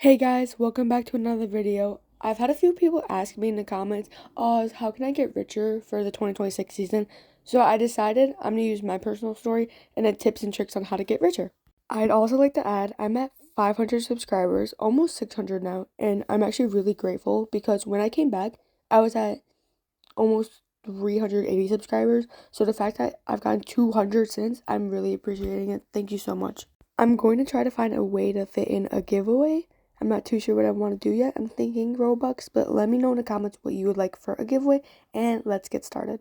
Hey guys, welcome back to another video. I've had a few people ask me in the comments, how can I get richer for the 2026 season? So I decided I'm going to use my personal story and then tips and tricks on how to get richer. I'd also like to add, I'm at 500 subscribers, almost 600 now, and I'm actually really grateful because when I came back, I was at almost 380 subscribers. So the fact that I've gotten 200 since, I'm really appreciating it. Thank you so much. I'm going to try to find a way to fit in a giveaway. I'm not too sure what I want to do yet. I'm thinking Robux, but let me know in the comments what you would like for a giveaway, and let's get started.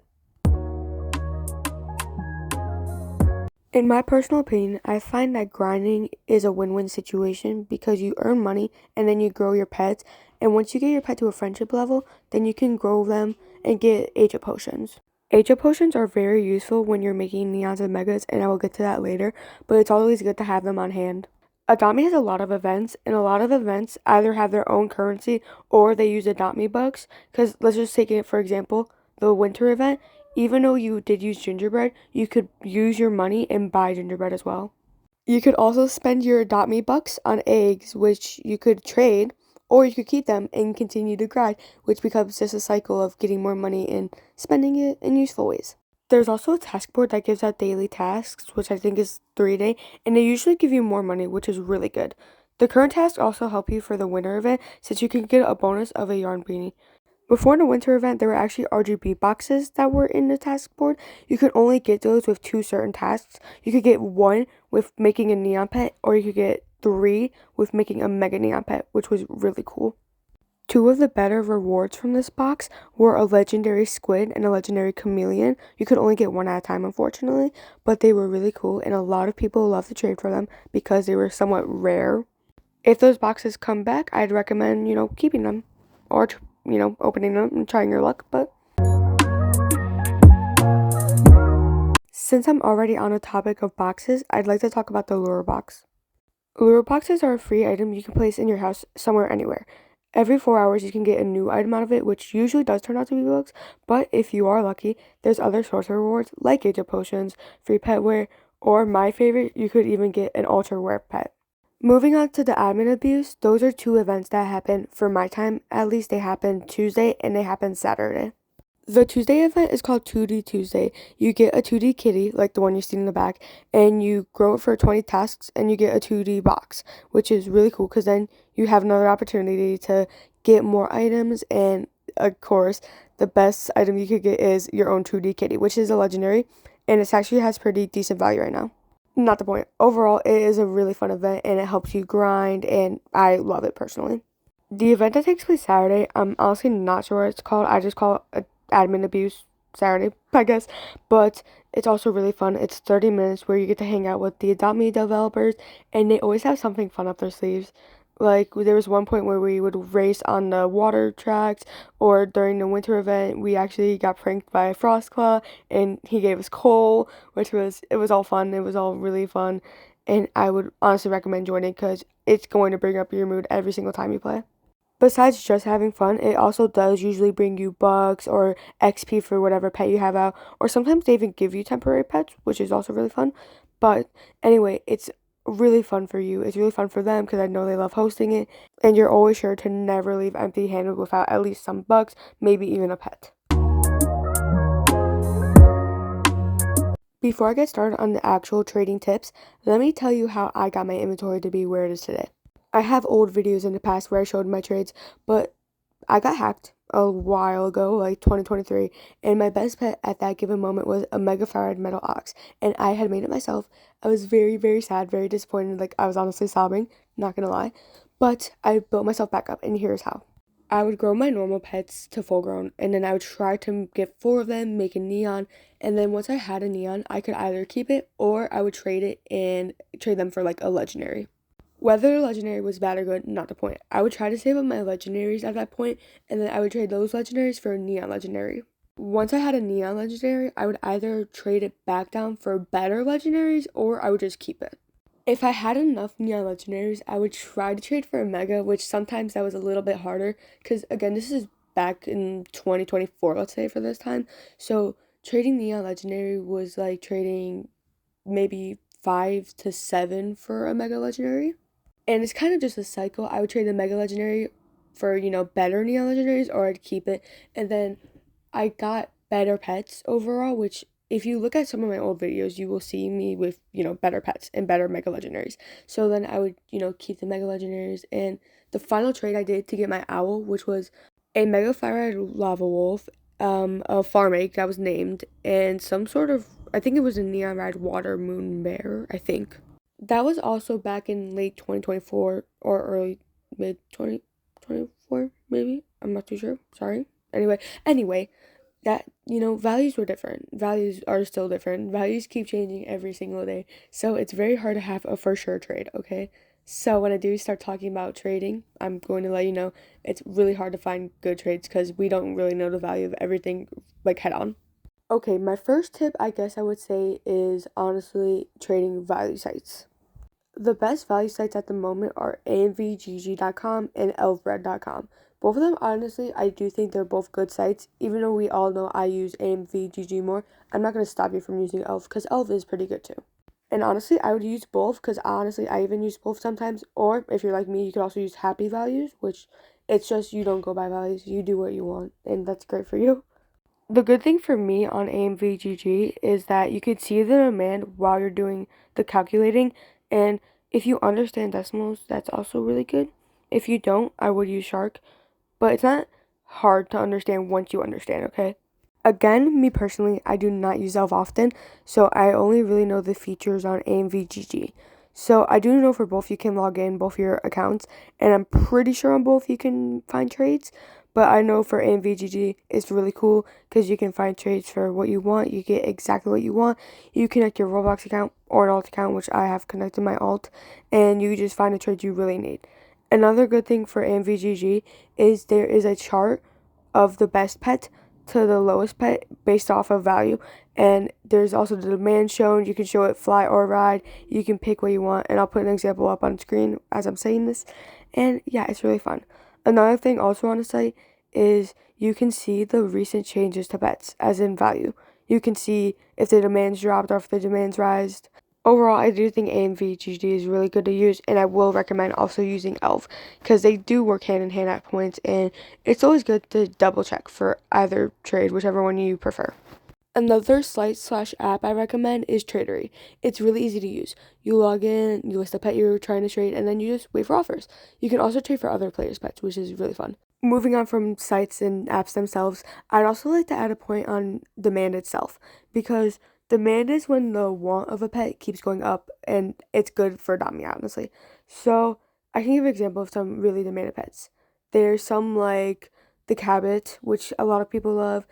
In my personal opinion, I find that grinding is a win-win situation because you earn money and then you grow your pets. And once you get your pet to a friendship level, then you can grow them and get age-up potions. Age-up potions are very useful when you're making neons and megas, and I will get to that later, but it's always good to have them on hand. Adopt Me has a lot of events, and a lot of events either have their own currency or they use Adopt Me bucks. Because let's just take it for example, the winter event. Even though you did use gingerbread, you could use your money and buy gingerbread as well. You could also spend your Adopt Me bucks on eggs, which you could trade, or you could keep them and continue to grind, which becomes just a cycle of getting more money and spending it in useful ways. There's also a task board that gives out daily tasks, which I think is 3 day, and they usually give you more money, which is really good. The current tasks also help you for the winter event, since you can get a bonus of a yarn beanie. Before the winter event, there were actually RGB boxes that were in the task board. You could only get those with 2 certain tasks. You could get 1 with making a neon pet, or you could get 3 with making a mega neon pet, which was really cool. 2 of the better rewards from this box were a legendary squid and a legendary chameleon. You could only get 1 at a time, unfortunately, but they were really cool, and a lot of people love to trade for them because they were somewhat rare. If those boxes come back, I'd recommend, keeping them or, opening them and trying your luck. But since I'm already on the topic of boxes, I'd like to talk about the lure box. Lure boxes are a free item you can place in your house somewhere, anywhere. Every 4 hours, you can get a new item out of it, which usually does turn out to be bugs, but if you are lucky, there's other sorts of rewards like age of potions, free pet wear, or my favorite, you could even get an ultra rare pet. Moving on to the admin abuse, those are 2 events that happen for my time. At least they happen Tuesday and they happen Saturday. The Tuesday event is called 2D Tuesday. You get a 2D kitty, like the one you see in the back, and you grow it for 20 tasks, and you get a 2D box, which is really cool because then you have another opportunity to get more items. And of course, the best item you could get is your own 2D kitty, which is a legendary, and it actually has pretty decent value right now. Not the point. Overall, it is a really fun event, and it helps you grind, and I love it personally. The event that takes place Saturday, I'm honestly not sure what it's called. I just call it Admin Abuse Saturday, I guess. But it's also really fun. It's 30 minutes where you get to hang out with the Adopt Me developers, and they always have something fun up their sleeves. Like, there was one point where we would race on the water tracks, or during the winter event, we actually got pranked by Frostclaw, and he gave us coal, it was all fun. It was all really fun, and I would honestly recommend joining because it's going to bring up your mood every single time you play. Besides just having fun, it also does usually bring you bucks or XP for whatever pet you have out, or sometimes they even give you temporary pets, which is also really fun. But anyway, it's really fun for you. It's really fun for them because I know they love hosting it, and you're always sure to never leave empty-handed without at least some bucks, maybe even a pet. Before I get started on the actual trading tips, let me tell you how I got my inventory to be where it is today. I have old videos in the past where I showed my trades, but I got hacked a while ago, like 2023, and my best pet at that given moment was a Mega Farad Metal Ox, and I had made it myself. I was very, very sad, very disappointed, like I was honestly sobbing, not gonna lie, but I built myself back up, and here's how. I would grow my normal pets to full grown, and then I would try to get 4 of them, make a neon, and then once I had a neon, I could either keep it or I would trade it and trade them for like a legendary. Whether the legendary was bad or good, not the point. I would try to save up my legendaries at that point, and then I would trade those legendaries for a neon legendary. Once I had a neon legendary, I would either trade it back down for better legendaries, or I would just keep it. If I had enough neon legendaries, I would try to trade for a mega, which sometimes that was a little bit harder, because again, this is back in 2024, let's say, for this time. So trading neon legendary was like trading maybe 5 to 7 for a mega legendary. And it's kind of just a cycle. I would trade the mega legendary for, better neon legendaries, or I'd keep it. And then I got better pets overall, which if you look at some of my old videos, you will see me with, better pets and better mega legendaries. So then I would, keep the mega legendaries. And the final trade I did to get my owl, which was a mega fire lava wolf, a farm egg that was named, and some sort of, I think it was a neon red water moon bear, I think. That was also back in late 2024 or early mid 2024, maybe. I'm not too sure. Sorry. Anyway, that, values were different. Values are still different. Values keep changing every single day. So it's very hard to have a for sure trade, okay? So when I do start talking about trading, I'm going to let you know it's really hard to find good trades because we don't really know the value of everything like head on. Okay, my first tip I guess I would say is honestly trading value sites. The best value sites at the moment are amvgg.com and elfbread.com. Both of them, honestly, I do think they're both good sites. Even though we all know I use amvgg more, I'm not going to stop you from using elf because elf is pretty good too. And honestly, I would use both because honestly, I even use both sometimes. Or if you're like me, you could also use happy values, which it's just you don't go by values, you do what you want, and that's great for you. The good thing for me on AMVGG is that you could see the demand while you're doing the calculating, and if you understand decimals, that's also really good. If you don't, I would use Shark, but it's not hard to understand once you understand, okay? Again, me personally, I do not use Elf often, so I only really know the features on AMVGG. So I do know for both you can log in both your accounts, and I'm pretty sure on both you can find trades. But I know for AMVGG it's really cool because you can find trades for what you want. You get exactly what you want. You connect your Roblox account or an alt account, which I have connected my alt, and you just find the trades you really need. Another good thing for AMVGG is there is a chart of the best pet to the lowest pet based off of value. And there's also the demand shown. You can show it fly or ride. You can pick what you want. And I'll put an example up on screen as I'm saying this. And yeah, it's really fun. Another thing also on the site is you can see the recent changes to pets, as in value. You can see if the demand's dropped or if the demand's rised. Overall, I do think AMVGD is really good to use, and I will recommend also using ELF because they do work hand in hand at points, and it's always good to double check for either trade, whichever one you prefer. Another site/app I recommend is Tradery. It's really easy to use. You log in, you list a pet you're trying to trade, and then you just wait for offers. You can also trade for other players' pets, which is really fun. Moving on from sites and apps themselves, I'd also like to add a point on demand itself because demand is when the want of a pet keeps going up, and it's good for Dami, honestly. So I can give an example of some really demanded pets. There's some like the Cabot, which a lot of people love,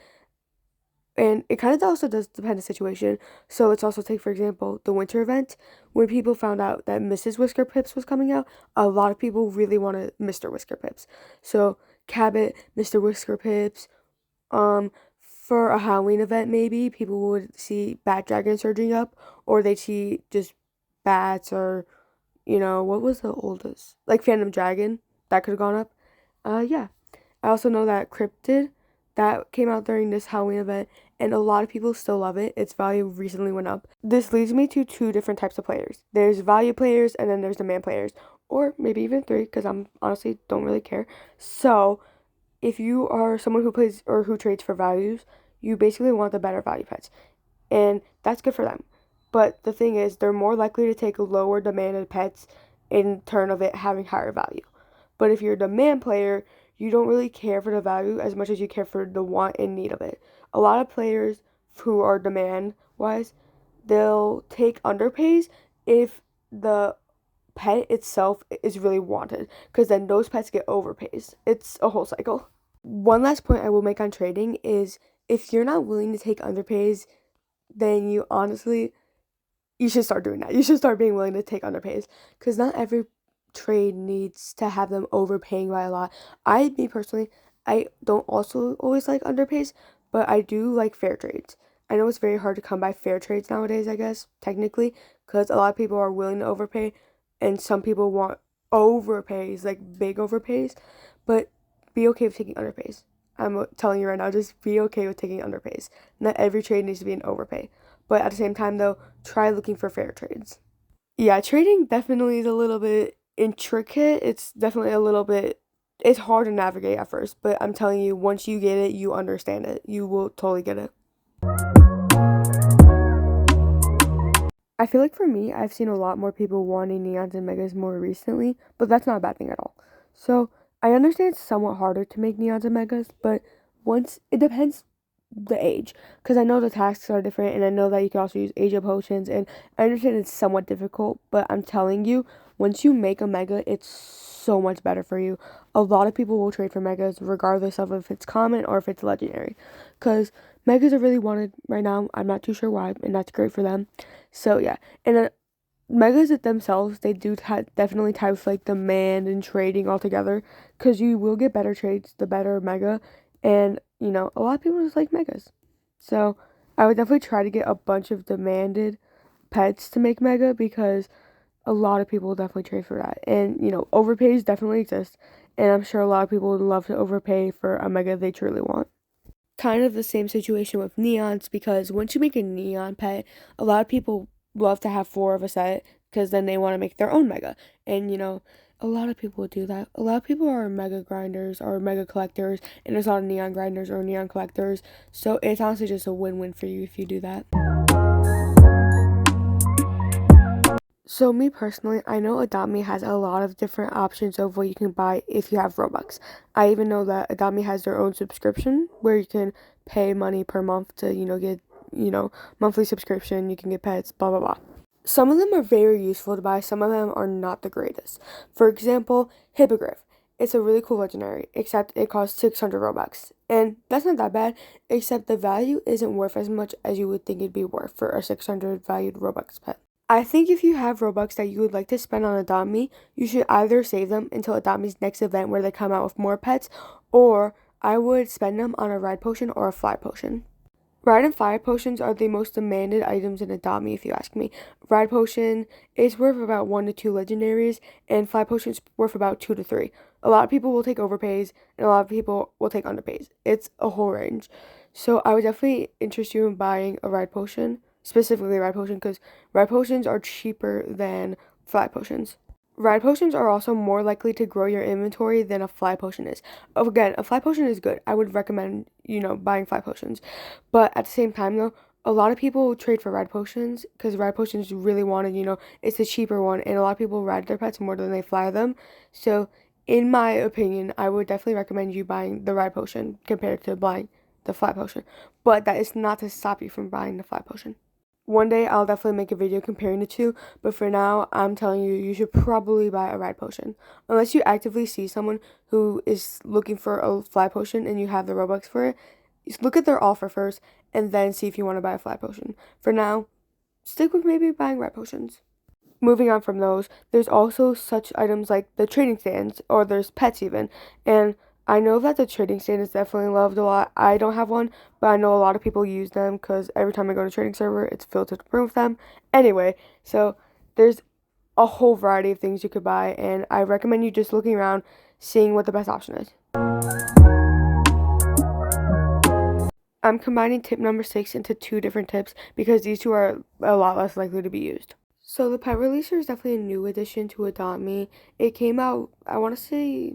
and it kind of also does depend on the situation. So let's also take, for example, the winter event. When people found out that Mrs. Whisker Pips was coming out, a lot of people really wanted Mr. Whisker Pips. So Cabot, Mr. Whisker Pips. For a Halloween event, maybe people would see bat dragon surging up, or they'd see just bats, or what was the oldest? Like Phantom Dragon that could have gone up. Yeah. I also know that Cryptid that came out during this Halloween event, and a lot of people still love it. Its value recently went up. This leads me to two different types of players. There's value players, and then there's demand players, or maybe even three, because I'm honestly don't really care. So if you are someone who plays or who trades for values, you basically want the better value pets, and that's good for them. But the thing is, they're more likely to take lower demanded pets in turn of it having higher value. But if you're a demand player, you don't really care for the value as much as you care for the want and need of it. A lot of players who are demand wise, they'll take underpays if the pet itself is really wanted, because then those pets get overpays. It's a whole cycle. One last point I will make on trading is if you're not willing to take underpays, then you should start doing that. You should start being willing to take underpays because not every trade needs to have them overpaying by a lot. Me personally, I don't also always like underpays, but I do like fair trades. I know it's very hard to come by fair trades nowadays, I guess, technically, because a lot of people are willing to overpay and some people want overpays, like big overpays, but be okay with taking underpays. I'm telling you right now, just be okay with taking underpays. Not every trade needs to be an overpay. But at the same time, though, try looking for fair trades. Yeah, trading definitely is a little bit intricate. It's definitely a little bit, it's hard to navigate at first, but I'm telling you, once you get it, you understand it. You will totally get it. I feel like for me, I've seen a lot more people wanting neons and megas more recently, but that's not a bad thing at all. So I understand it's somewhat harder to make neons and megas, but once it depends the age, because I know the tasks are different, and I know that you can also use age up potions, and I understand it's somewhat difficult, but I'm telling you, once you make a mega, it's so much better for you. A lot of people will trade for megas regardless of if it's common or if it's legendary, because megas are really wanted right now. I'm not too sure why, and that's great for them. So yeah, and megas themselves, they do definitely tie with like demand and trading altogether, because you will get better trades the better mega, and a lot of people just like megas. So I would definitely try to get a bunch of demanded pets to make mega, because a lot of people will definitely trade for that, and overpays definitely exist, and I'm sure a lot of people would love to overpay for a mega they truly want. Kind of the same situation with neons, because once you make a neon pet, a lot of people love to have four of a set, because then they want to make their own mega. And a lot of people do that. A lot of people are mega grinders or mega collectors, and there's a lot of neon grinders or neon collectors. So it's honestly just a win-win for you if you do that. So me personally, I know Adopt Me has a lot of different options of what you can buy if you have Robux. I even know that Adopt Me has their own subscription where you can pay money per month to, get, monthly subscription, you can get pets, blah blah blah. Some of them are very useful to buy, some of them are not the greatest. For example, Hippogriff. It's a really cool legendary, except it costs 600 Robux. And that's not that bad, except the value isn't worth as much as you would think it'd be worth for a 600 valued Robux pet. I think if you have Robux that you would like to spend on Adopt Me, you should either save them until Adopt Me's next event where they come out with more pets, or I would spend them on a ride potion or a fly potion. Ride and fly potions are the most demanded items in Adopt Me, if you ask me. Ride potion is worth about 1 to 2 legendaries, and fly potion is worth about 2 to 3. A lot of people will take overpays, and a lot of people will take underpays. It's a whole range. So I would definitely interest you in buying a ride potion, specifically a ride potion, because ride potions are cheaper than fly potions. Ride potions are also more likely to grow your inventory than a fly potion is. Again, a fly potion is good. I would recommend, buying fly potions. But at the same time, though, a lot of people trade for ride potions because ride potions really wanted, it's the cheaper one, and a lot of people ride their pets more than they fly them. So, in my opinion, I would definitely recommend you buying the ride potion compared to buying the fly potion. But that is not to stop you from buying the fly potion. One day I'll definitely make a video comparing the two, but for now, I'm telling you, you should probably buy a ride potion. Unless you actively see someone who is looking for a fly potion and you have the Robux for it, just look at their offer first and then see if you want to buy a fly potion. For now, stick with maybe buying ride potions. Moving on from those, there's also such items like the trading stands, or there's pets even. And I know that the trading stand is definitely loved a lot. I don't have one, but I know a lot of people use them because every time I go to a trading server, it's filled to the brim with them. Anyway, so there's a whole variety of things you could buy, and I recommend you just looking around, seeing what the best option is. I'm combining tip number 6 into two different tips because these two are a lot less likely to be used. So the pet releaser is definitely a new addition to Adopt Me. It came out, I want to say,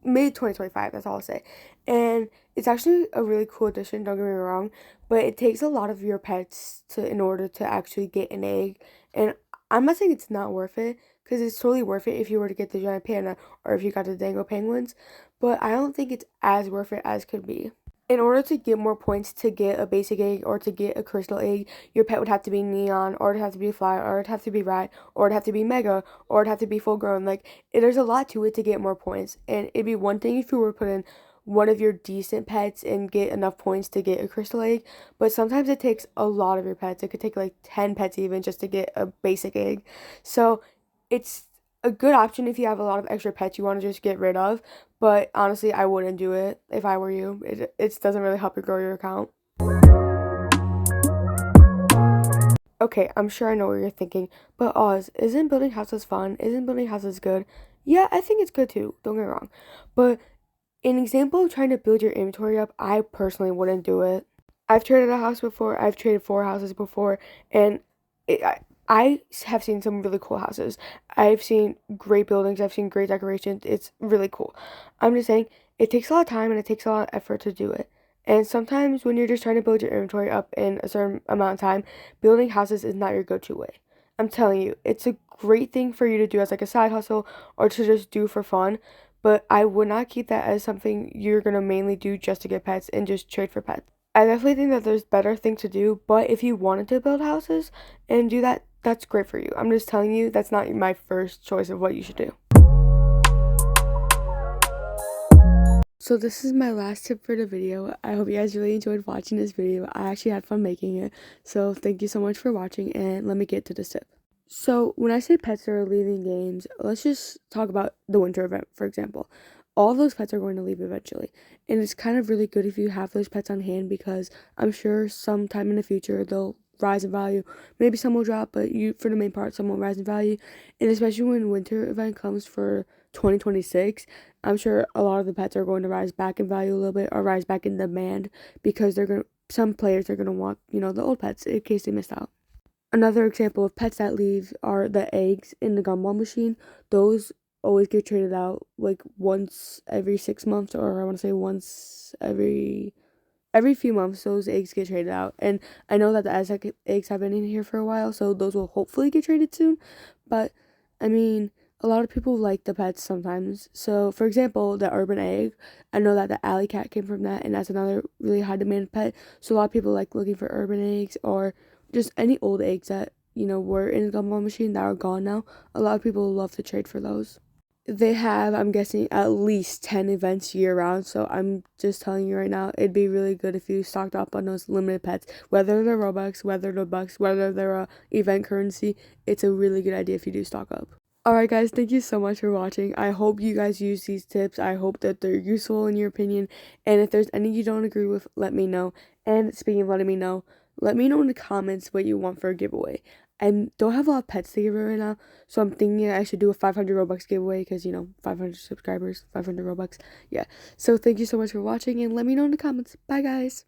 mid 2025, that's all I'll say. And it's actually a really cool addition, don't get me wrong, but it takes a lot of your pets to in order to actually get an egg. And I'm not saying it's not worth it, because it's totally worth it if you were to get the giant panda or if you got the dango penguins, but I don't think it's as worth it as could be. In order to get more points to get a basic egg or to get a crystal egg, your pet would have to be neon, or it'd have to be fly, or it'd have to be rat, or it'd have to be mega, or it'd have to be full grown. Like, there's a lot to it to get more points. And it'd be one thing if you were to put in one of your decent pets and get enough points to get a crystal egg, but sometimes it takes a lot of your pets. It could take like 10 pets even just to get a basic egg. So it's a good option if you have a lot of extra pets you want to just get rid of, but honestly, I wouldn't do it if I were you. It doesn't really help you grow your account. Okay, I'm sure I know what you're thinking, but Oz, isn't building houses fun? Isn't building houses good? Yeah, I think it's good too, don't get me wrong. But an example of trying to build your inventory up, I personally wouldn't do it. I've traded a house before, I've traded 4 houses before, and I have seen some really cool houses. I've seen great buildings. I've seen great decorations. It's really cool. I'm just saying it takes a lot of time and it takes a lot of effort to do it. And sometimes when you're just trying to build your inventory up in a certain amount of time, building houses is not your go-to way. I'm telling you, it's a great thing for you to do as like a side hustle or to just do for fun, but I would not keep that as something you're gonna mainly do just to get pets and just trade for pets. I definitely think that there's better things to do, but if you wanted to build houses and do that, that's great for you. I'm just telling you that's not my first choice of what you should do. So this is my last tip for the video. I hope you guys really enjoyed watching this video. I actually had fun making it. So thank you so much for watching, and let me get to this tip. So when I say pets are leaving games, let's just talk about the winter event, for example. All those pets are going to leave eventually. And it's kind of really good if you have those pets on hand, because I'm sure sometime in the future they'll rise in value. Maybe some will drop, but for the main part, some will rise in value. And especially when winter event comes for 2026, I'm sure a lot of the pets are going to rise back in value a little bit, or rise back in demand, because some players are gonna want, the old pets in case they missed out. Another example of pets that leave are the eggs in the gumball machine. Those always get traded out like once every 6 months, or I want to say once every few months. Those eggs get traded out, and I know that the Aztec eggs have been in here for a while, so those will hopefully get traded soon. But I mean, a lot of people like the pets sometimes. So for example, the urban egg, I know that the alley cat came from that, and that's another really high demand pet. So a lot of people like looking for urban eggs, or just any old eggs that were in the gumball machine that are gone now. A lot of people love to trade for those. They have, I'm guessing, at least 10 events year round, so I'm just telling you right now, it'd be really good if you stocked up on those limited pets, whether they're Robux, whether they're Bucks, whether they're a event currency. It's a really good idea if you do stock up. Alright guys, thank you so much for watching. I hope you guys use these tips. I hope that they're useful in your opinion, and if there's any you don't agree with, let me know. And speaking of letting me know, let me know in the comments what you want for a giveaway. I don't have a lot of pets to give away right now, so I'm thinking I should do a 500 Robux giveaway, because 500 subscribers, 500 Robux. Yeah, so thank you so much for watching, and let me know in the comments. Bye guys.